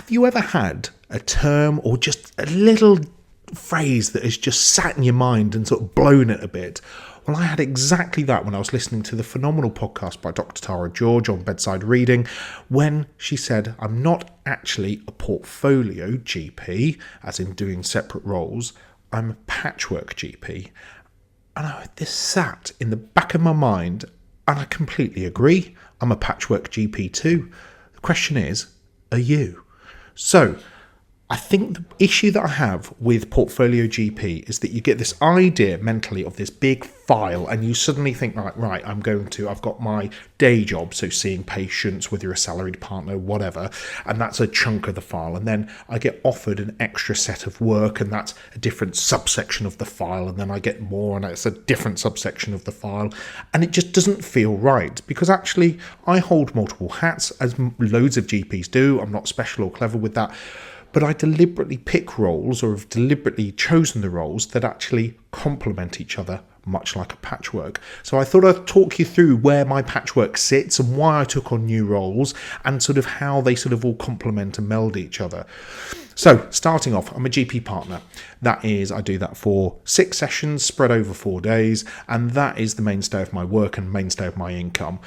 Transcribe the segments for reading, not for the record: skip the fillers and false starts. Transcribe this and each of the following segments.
Have you ever had a term or just a little phrase that has just sat in your mind and sort of blown it a bit? Well, I had exactly that when I was listening to the phenomenal podcast by Dr. Tara George on bedside reading, when she said, I'm not actually a portfolio GP, as in doing separate roles, I'm a patchwork GP. And this sat in the back of my mind, and I completely agree. I'm a patchwork GP too. The question is, are you? So I think the issue that I have with portfolio GP is that you get this idea mentally of this big file, and you suddenly think, right, I've got my day job, so seeing patients, whether you're a salaried partner, whatever, and that's a chunk of the file. And then I get offered an extra set of work, and that's a different subsection of the file. And then I get more, and it's a different subsection of the file. And it just doesn't feel right, because actually I hold multiple hats, as loads of GPs do. I'm not special or clever with that. But I deliberately pick roles, or have deliberately chosen the roles that actually complement each other, much like a patchwork. So I thought I'd talk you through where my patchwork sits and why I took on new roles, and sort of how they sort of all complement and meld each other. So starting off, I'm a GP partner. That is, I do that for 6 sessions spread over 4 days, and that is the mainstay of my work and mainstay of my income.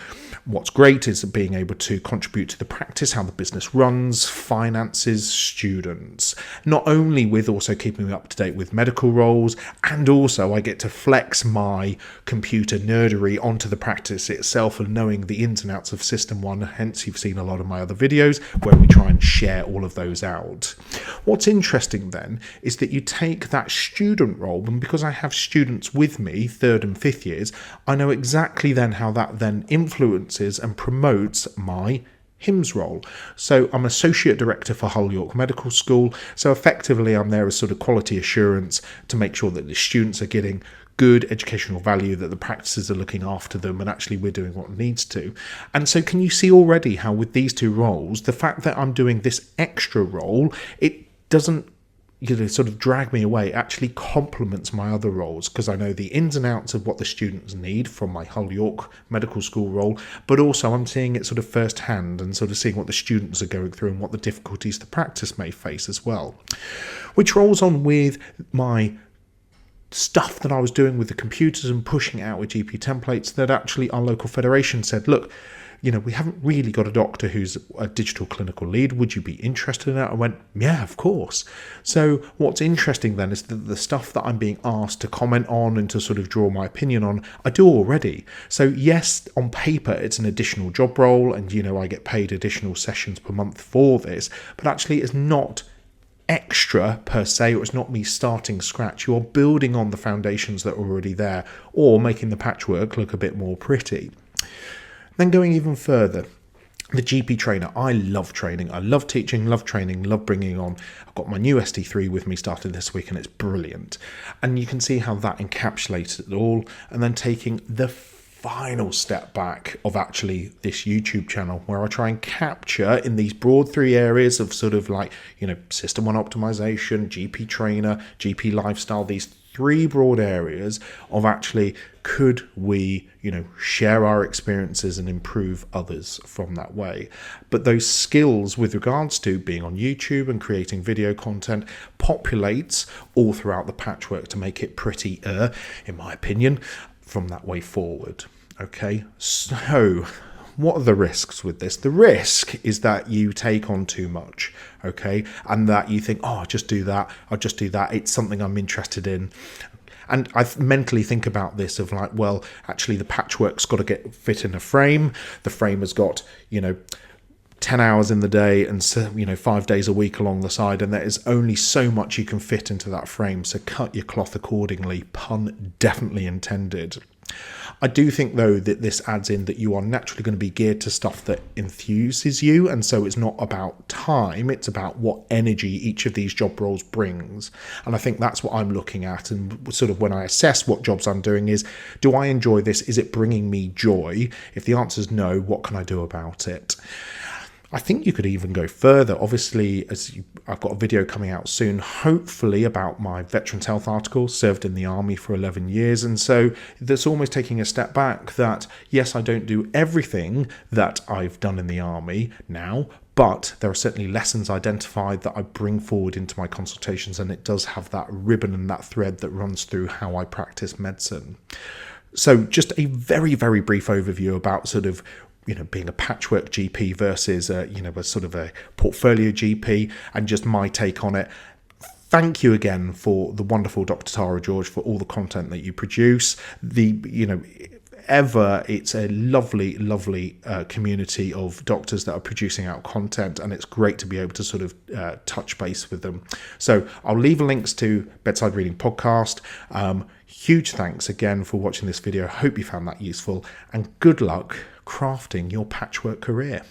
What's great is being able to contribute to the practice, how the business runs, finances, students, not only with also keeping me up to date with medical roles, and also I get to flex my computer nerdery onto the practice itself and knowing the ins and outs of System 1. Hence, you've seen a lot of my other videos where we try and share all of those out. What's interesting then is that you take that student role, and because I have students with me, 3rd and 5th years, I know exactly then how that then influences and promotes my HIMSS role. So I'm Associate Director for Hull York Medical School, so effectively I'm there as sort of quality assurance to make sure that the students are getting good educational value, that the practices are looking after them, and actually we're doing what needs to. And so can you see already how with these 2 roles, the fact that I'm doing this extra role, it doesn't sort of drag me away, it actually complements my other roles, because I know the ins and outs of what the students need from my Hull York Medical School role, but also I'm seeing it sort of firsthand and sort of seeing what the students are going through and what the difficulties the practice may face as well. Which rolls on with my stuff that I was doing with the computers and pushing out with GP templates, that actually our local federation said, look, we haven't really got a doctor who's a digital clinical lead. Would you be interested in that? I went, yeah, of course. So what's interesting then is that the stuff that I'm being asked to comment on and to sort of draw my opinion on, I do already. So yes, on paper, it's an additional job role, and, I get paid additional sessions per month for this, but actually it's not extra per se, or it's not me starting scratch. You're building on the foundations that are already there, or making the patchwork look a bit more pretty. Then going even further, the GP trainer. I love training. I love teaching, love training, love bringing on. I've got my new SD3 with me started this week, and it's brilliant. And you can see how that encapsulates it all. And then taking the final step back of actually this YouTube channel, where I try and capture in these broad 3 areas of sort of like, System 1 optimization, GP trainer, GP lifestyle, these 3 broad areas of actually, could we, share our experiences and improve others from that way. But those skills with regards to being on YouTube and creating video content populates all throughout the patchwork to make it prettier, in my opinion, from that way forward. Okay, so what are the risks with this? The risk is that you take on too much, okay, and that you think, I'll just do that, it's something I'm interested in. And I mentally think about this of like, well, actually the patchwork's got to fit in a frame. The frame has got, 10 hours in the day and 5 days a week along the side, and there is only so much you can fit into that frame, so cut your cloth accordingly, pun definitely intended. I do think though that this adds in that you are naturally going to be geared to stuff that enthuses you, and so it's not about time, it's about what energy each of these job roles brings. And I think that's what I'm looking at, and sort of when I assess what jobs I'm doing is, do I enjoy this? Is it bringing me joy? If the answer is no, what can I do about it? I think you could even go further. Obviously, I've got a video coming out soon, hopefully, about my Veterans Health article, served in the Army for 11 years. And so that's almost taking a step back that, yes, I don't do everything that I've done in the Army now, But there are certainly lessons identified that I bring forward into my consultations, and it does have that ribbon and that thread that runs through how I practice medicine. So just a very, very brief overview about sort of, being a patchwork GP versus a sort of a portfolio GP, and just my take on it. Thank you again for the wonderful Dr. Tara George for all the content that you produce. It's a lovely community of doctors that are producing out content, and it's great to be able to sort of touch base with them. So I'll leave links to Bedside Reading Podcast. Huge thanks again for watching this video. Hope you found that useful, and good luck crafting your patchwork career.